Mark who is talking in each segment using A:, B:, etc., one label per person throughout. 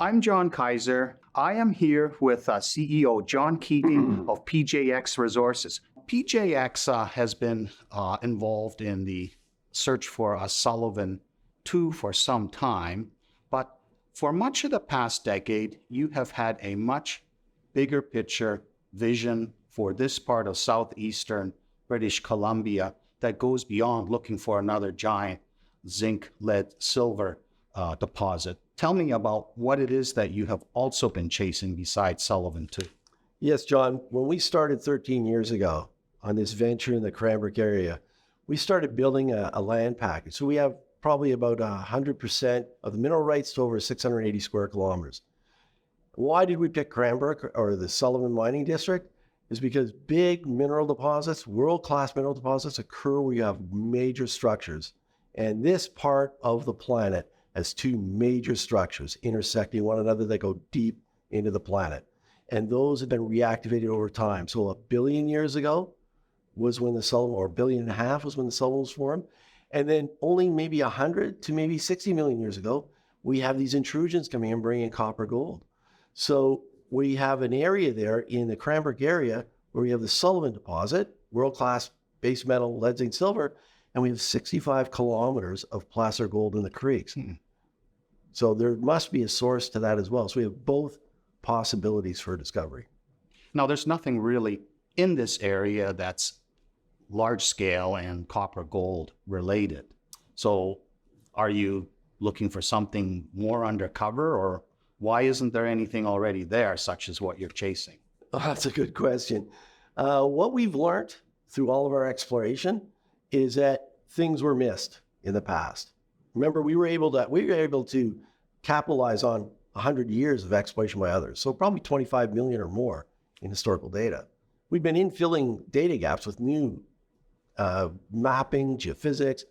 A: I'm John Kaiser. I am here with CEO John Keating of PJX Resources. PJX has been involved in the search for a Sullivan-2 for some time, but for much of the past decade, you have had a much bigger picture vision for this part of southeastern British Columbia that goes beyond looking for another giant zinc, lead, silver deposit. Tell me about what it is that you have also been chasing besides Sullivan-2.
B: Yes, John. When we started 13 years ago on this venture in the Cranbrook area, we started building a land package. So we have probably about 100% of the mineral rights to over 680 square kilometers. Why did we pick Cranbrook or the Sullivan Mining District? Is because big mineral deposits, world-class mineral deposits occur where you have major structures. And this part of the planet has two major structures intersecting one another that go deep into the planet. And those have been reactivated over time. So 1 billion years ago was when the Sullivan, or 1.5 billion was when the Sullivan was formed. And then only maybe 100 to maybe 60 million years ago, we have these intrusions coming in bringing copper gold. So we have an area there in the Cranbrook area where we have the Sullivan deposit, world-class base metal, lead, zinc, silver, and we have 65 kilometers of placer gold in the creeks. So there must be a source to that as well. So we have both possibilities for discovery.
A: Now, there's nothing really in this area that's large scale and copper gold related. So are you looking for something more undercover, or why isn't there anything already there, such as what you're chasing?
B: Oh, that's a good question. What we've learned through all of our exploration is that things were missed in the past. Remember, we were able to capitalize on 100 years of exploration by others. So probably 25 million or more in historical data. We've been infilling data gaps with new mapping, geophysics,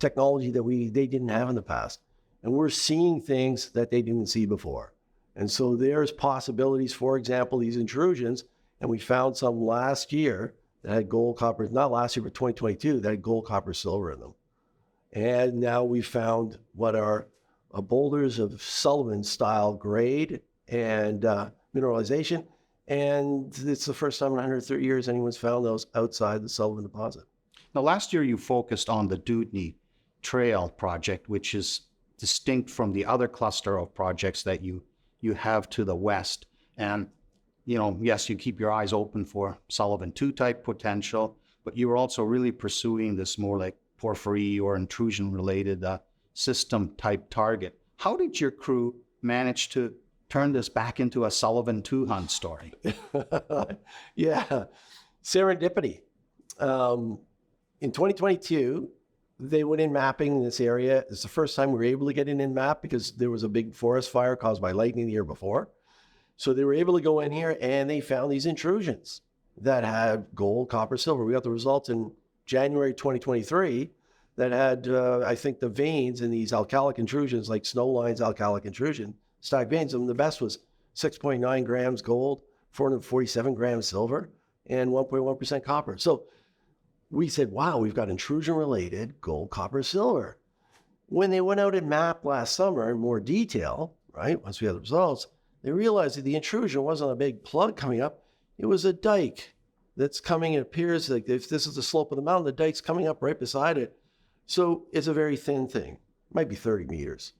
B: technology that they didn't have in the past. And we're seeing things that they didn't see before. And so there's possibilities, for example, these intrusions, and we found some last year that had gold, copper, not last year, but 2022, that had gold, copper, silver in them. And now we found what are boulders of Sullivan-style grade and mineralization. And it's the first time in 130 years anyone's found those outside the Sullivan deposit.
A: Now, last year you focused on the Dewdney Trail project, which is distinct from the other cluster of projects that you have to the west. And, yes, you keep your eyes open for Sullivan-2 type potential, but you were also really pursuing this more like porphyry or intrusion related system type target. How did your crew manage to turn this back into a Sullivan-2 hunt story?
B: Yeah, serendipity. In 2022, they went in mapping this area. It's the first time we were able to get in and map because there was a big forest fire caused by lightning the year before. So they were able to go in here and they found these intrusions that had gold, copper, silver. We got the results in January 2023 that had, I think, the veins in these alkalic intrusions, like Snowline's alkalic intrusion, stacked veins. And the best was 6.9 grams gold, 447 grams silver, and 1.1% copper. So we said, wow, we've got intrusion-related gold, copper, silver. When they went out and mapped last summer in more detail, right, once we had the results, they realized that the intrusion wasn't a big plug coming up. It was a dike that's coming. It appears like if this is the slope of the mountain, the dike's coming up right beside it. So it's a very thin thing. It might be 30 meters.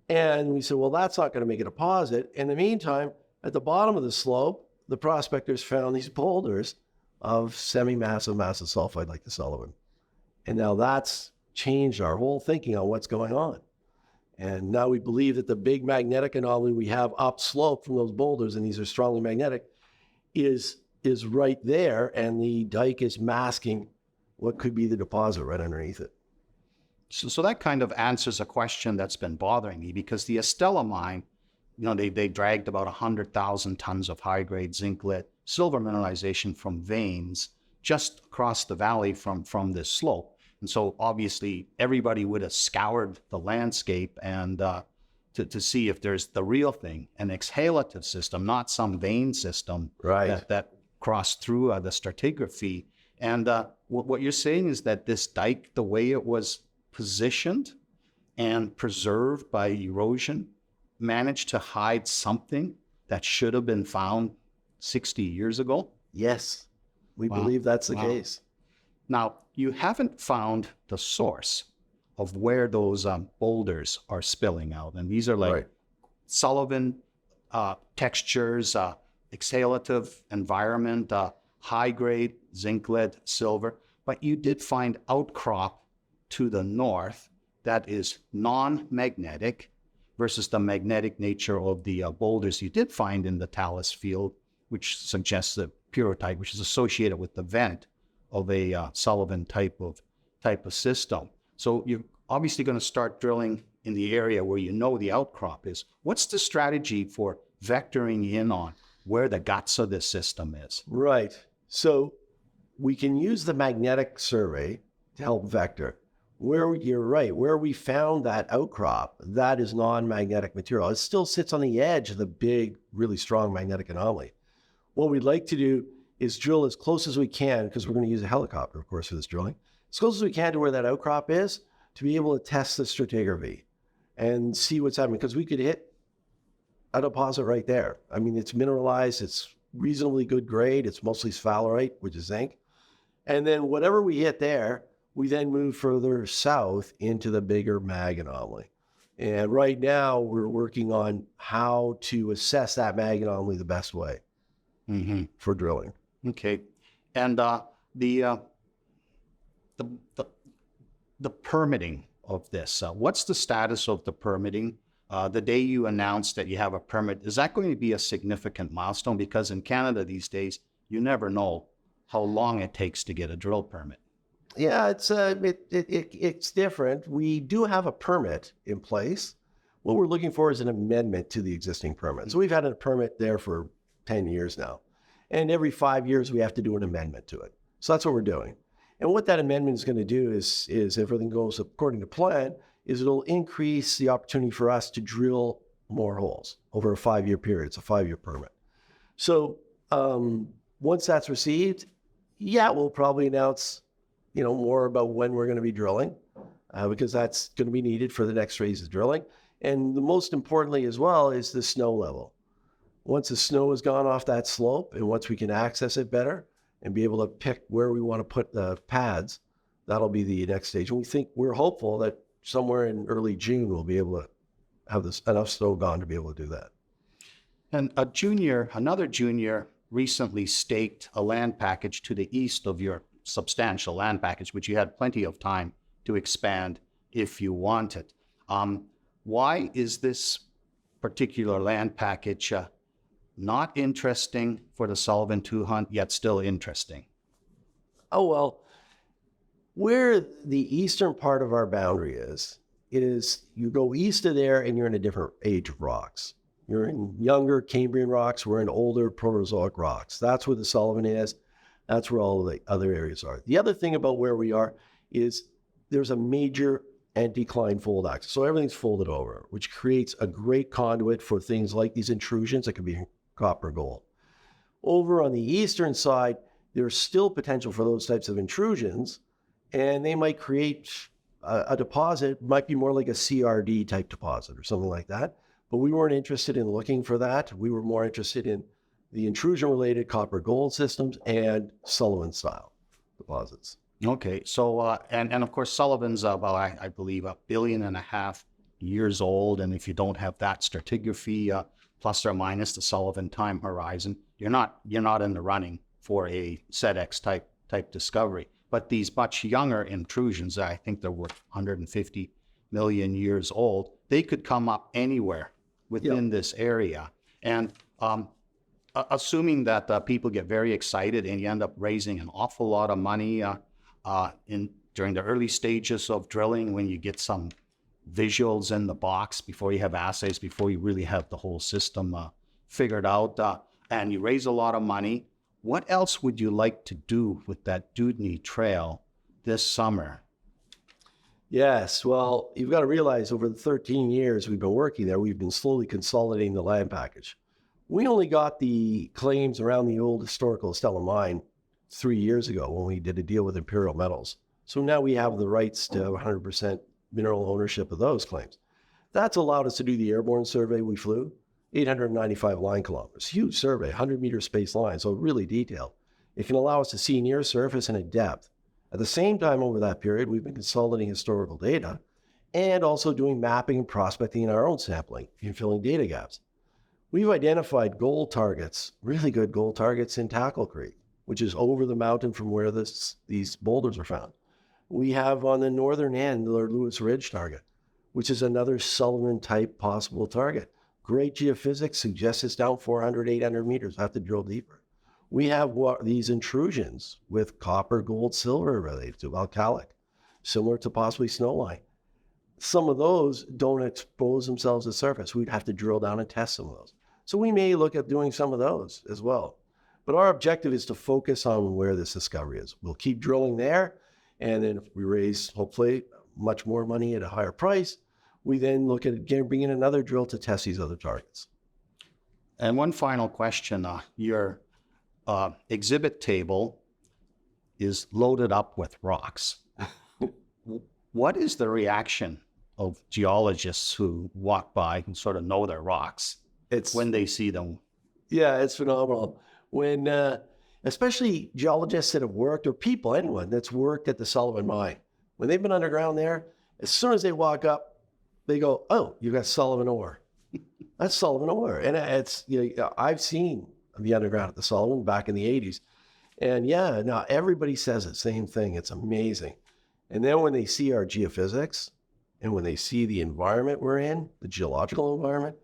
B: And we said, well, that's not going to make a deposit. In the meantime, at the bottom of the slope, the prospectors found these boulders of semi-massive, massive sulphide like the Sullivan. And now that's changed our whole thinking on what's going on. And now we believe that the big magnetic anomaly we have upslope from those boulders, and these are strongly magnetic, is right there, and the dike is masking what could be the deposit right underneath it.
A: So that kind of answers a question that's been bothering me, because the Estella mine, they dragged about 100,000 tons of high-grade zinc, lead, silver mineralization from veins just across the valley from this slope. And so obviously everybody would have scoured the landscape and to see if there's the real thing, an exhalative system, not some vein system,
B: right,
A: that crossed through the stratigraphy. And what you're saying is that this dike, the way it was positioned and preserved by erosion, managed to hide something that should have been found 60 years ago?
B: Yes, we
A: Wow.
B: believe that's the
A: Wow.
B: case.
A: Now, you haven't found the source of where those boulders are spilling out. And these are like
B: Right.
A: Sullivan textures, exhalative environment, high grade zinc, lead, silver. But you did find outcrop to the north that is non-magnetic versus the magnetic nature of the boulders you did find in the talus field, which suggests the pyrrhotite, which is associated with the vent of a Sullivan type of system. So you're obviously going to start drilling in the area where you know the outcrop is. What's the strategy for vectoring in on where the guts of this system is?
B: Right. So we can use the magnetic survey to help vector. Where you're right, where we found that outcrop, that is non-magnetic material. It still sits on the edge of the big, really strong magnetic anomaly. What we'd like to do is drill as close as we can, because we're going to use a helicopter, of course, for this drilling, as close as we can to where that outcrop is to be able to test the stratigraphy and see what's happening, because we could hit a deposit right there. I mean, it's mineralized, it's reasonably good grade, it's mostly sphalerite, which is zinc. And then whatever we hit there, we then move further south into the bigger mag anomaly. And right now we're working on how to assess that mag anomaly the best way for drilling.
A: Okay. And the permitting of this, what's the status of the permitting? The day you announced that you have a permit, is that going to be a significant milestone? Because in Canada these days, you never know how long it takes to get a drill permit.
B: Yeah, it's different. We do have a permit in place. What we're looking for is an amendment to the existing permit. So we've had a permit there for 10 years now. And every 5 years, we have to do an amendment to it. So that's what we're doing. And what that amendment is going to do is if everything goes according to plan, is it'll increase the opportunity for us to drill more holes over a 5-year period. It's a 5-year permit. So once that's received, yeah, we'll probably announce more about when we're going to be drilling, because that's going to be needed for the next phase of drilling. And the most importantly as well is the snow level. Once the snow has gone off that slope and once we can access it better and be able to pick where we want to put the pads, that'll be the next stage. And we're hopeful that somewhere in early June, we'll be able to have enough snow gone to be able to do that.
A: And another junior recently staked a land package to the east of your substantial land package, which you had plenty of time to expand if you wanted. Why is this particular land package not interesting for the Sullivan 2 hunt, yet still interesting?
B: Oh, well, where the eastern part of our boundary is you go east of there and you're in a different age of rocks. You're in younger Cambrian rocks, we're in older Proterozoic rocks. That's where the Sullivan is. That's where all the other areas are. The other thing about where we are is there's a major anticline fold axis. So everything's folded over, which creates a great conduit for things like these intrusions that could be copper, gold. Over on the eastern side, there's still potential for those types of intrusions, and they might create a deposit, might be more like a CRD type deposit or something like that. But we weren't interested in looking for that. We were more interested in the intrusion-related copper gold systems and Sullivan-style deposits.
A: Okay, so and of course Sullivan's about I believe 1.5 billion years old, and if you don't have that stratigraphy plus or minus the Sullivan time horizon, you're not in the running for a SEDEX type discovery. But these much younger intrusions, I think they're worth 150 million years old, they could come up anywhere within this area. And assuming that people get very excited and you end up raising an awful lot of money during the early stages of drilling, when you get some visuals in the box before you have assays, before you really have the whole system figured out, and you raise a lot of money, what else would you like to do with that Dewdney Trail this summer?
B: Yes, well, you've got to realize over the 13 years we've been working there, we've been slowly consolidating the land package. We only got the claims around the old historical Sullivan Mine 3 years ago when we did a deal with Imperial Metals. So now we have the rights to 100% mineral ownership of those claims. That's allowed us to do the airborne survey we flew, 895 line kilometers, huge survey, 100-meter space line, so really detailed. It can allow us to see near surface and at depth. At the same time, over that period, we've been consolidating historical data and also doing mapping and prospecting in our own sampling and filling data gaps. We've identified gold targets, really good gold targets in Tackle Creek, which is over the mountain from where these boulders are found. We have on the northern end, the Lewis Ridge target, which is another Sullivan-type possible target. Great geophysics suggests it's down 400, 800 meters. I have to drill deeper. We have these intrusions with copper, gold, silver related to alkalic, similar to possibly snowline. Some of those don't expose themselves to the surface. We'd have to drill down and test some of those. So we may look at doing some of those as well. But our objective is to focus on where this discovery is. We'll keep drilling there. And then if we raise, hopefully, much more money at a higher price, we then look at bringing in another drill to test these other targets.
A: And one final question. Your exhibit table is loaded up with rocks. What is the reaction of geologists who walk by and sort of know their rocks when they see them?
B: Yeah, it's phenomenal. When, especially geologists that have worked, or people, anyone that's worked at the Sullivan Mine, when they've been underground there, as soon as they walk up, they go, "Oh, you got Sullivan ore." That's Sullivan ore. And it's, I've seen the underground at the Sullivan back in the 80s. And yeah, now everybody says the same thing. It's amazing. And then when they see our geophysics and when they see the environment we're in, the geological environment,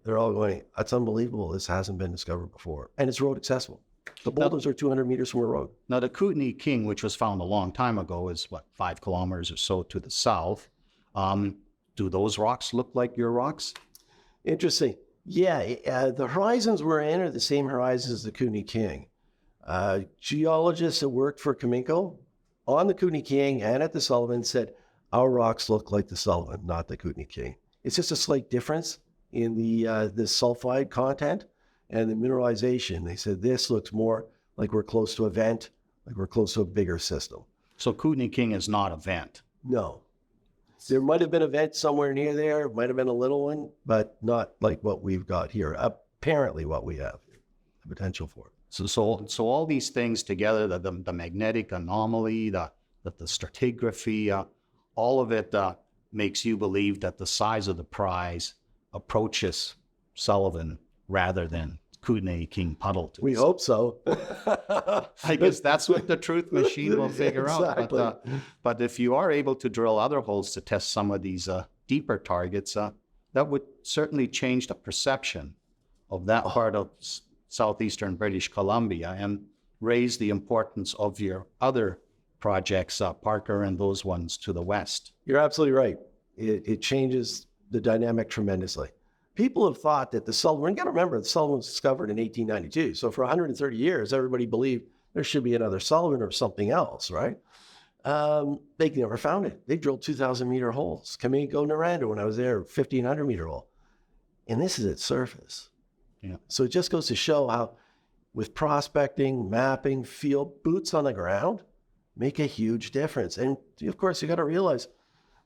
B: they're all going, "That's unbelievable. This hasn't been discovered before." And it's road accessible. The boulders are 200 meters from a road.
A: Now, the Kootenai King, which was found a long time ago, is 5 kilometers or so to the south. Do those rocks look like your rocks?
B: Interesting. Yeah, the horizons we're in are the same horizons as the Kootenai King. Geologists that worked for Caminco on the Kootenai King and at the Sullivan said, our rocks look like the Sullivan, not the Kootenai King. It's just a slight difference in the sulphide content and the mineralization. They said this looks more like we're close to a vent, like we're close to a bigger system.
A: So Kootenai King is not a vent?
B: No. There might have been a vent somewhere near there, might have been a little one, but not like what we've got here. Apparently what we have, the potential for it.
A: So all these things together, the magnetic anomaly, the stratigraphy, all of it makes you believe that the size of the prize approaches Sullivan rather than Kootenai King puddle.
B: We hope so.
A: I guess that's what the truth machine will figure out. But if you are able to drill other holes to test some of these deeper targets, that would certainly change the perception of that part of southeastern British Columbia and raise the importance of your other projects, Parker and those ones to the west.
B: You're absolutely right. It changes the dynamic tremendously. People have thought that the Sullivan, you got to remember, the Sullivan was discovered in 1892. So for 130 years, everybody believed there should be another Sullivan or something else, right? They never found it. They drilled 2,000-meter holes. Caminco, Noranda, when I was there, 1,500-meter hole. And this is at surface.
A: Yeah.
B: So it just goes to show how with prospecting, mapping, field, boots on the ground make a huge difference. And of course, you got to realize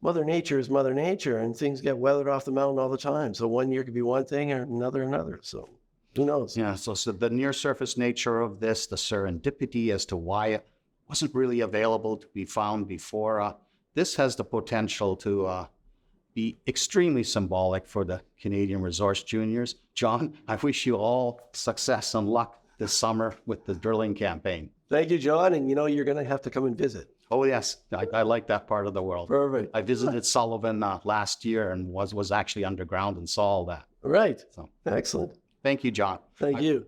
B: Mother Nature is Mother Nature, and things get weathered off the mountain all the time. So one year could be one thing or another. So who knows?
A: Yeah, so the near-surface nature of this, the serendipity as to why it wasn't really available to be found before, this has the potential to be extremely symbolic for the Canadian resource juniors. John, I wish you all success and luck this summer with the drilling campaign.
B: Thank you, John. And you're going to have to come and visit.
A: Oh, yes. I like that part of the world.
B: Perfect.
A: I visited Sullivan last year and was actually underground and saw all that.
B: Right.
A: So,
B: excellent.
A: Thank you, John.
B: Thank you.